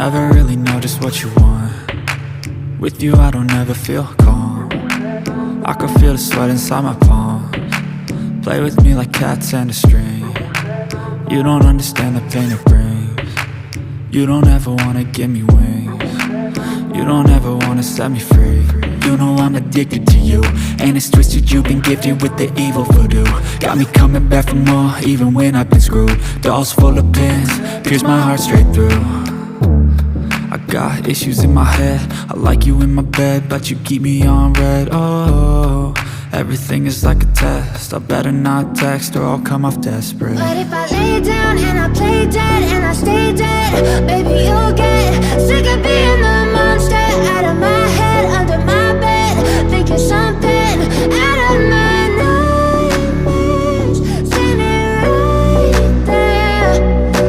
Never really know just what you want. With you I don't ever feel calm. I can feel the sweat inside my palms. Play with me like cats and a string. You don't understand the pain it brings. You don't ever wanna give me wings. You don't ever wanna set me free. You know I'm addicted to you, and it's twisted, you've been gifted with the evil voodoo. Got me coming back for more, even when I've been screwed. Dolls full of pins, pierce my heart straight through. I got issues in my head, I like you in my bed, but you keep me on red. Oh, everything is like a test, I better not text or I'll come off desperate. But if I lay down and I play dead and I stay dead, baby you'll get sick of being the monster out of my head, under my bed, thinking something out of my nightmares, standing right there.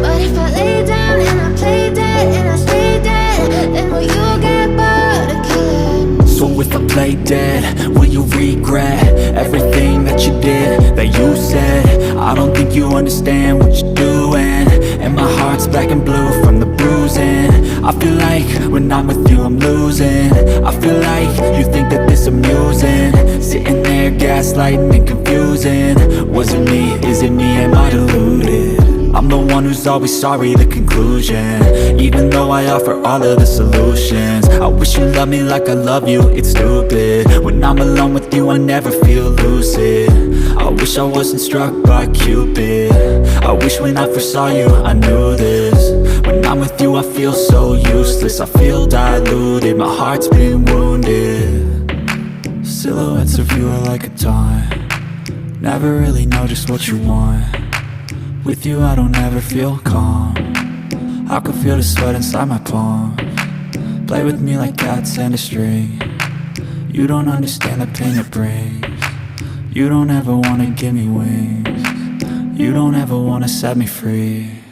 But if I lay down and I play dead and I stay dead, then will you get bored of killing? So if I play dead, will you regret everything that you did, that you said? I don't think you understand what you're doing, and my heart's black and blue from the bruising. I feel like when I'm with you I'm losing. I feel like you think that this amusing, sitting there gaslighting and confusing. Was it me? Is it me? Am I deluded? I'm the one who's always sorry, the conclusion, even though I offer all of the solutions. I wish you loved me like I love you, it's stupid. When I'm alone with you I never feel lucid. I wish I wasn't struck by Cupid. I wish when I first saw you I knew this. When I'm with you I feel so useless, I feel diluted, my heart's been wounded. Silhouettes of you are like a taunt. Never really know just what you want. With you I don't ever feel calm. I can feel the sweat inside my palms. Play with me like cats and a string. You don't understand the pain it brings. You don't ever wanna give me wings. You don't ever wanna set me free.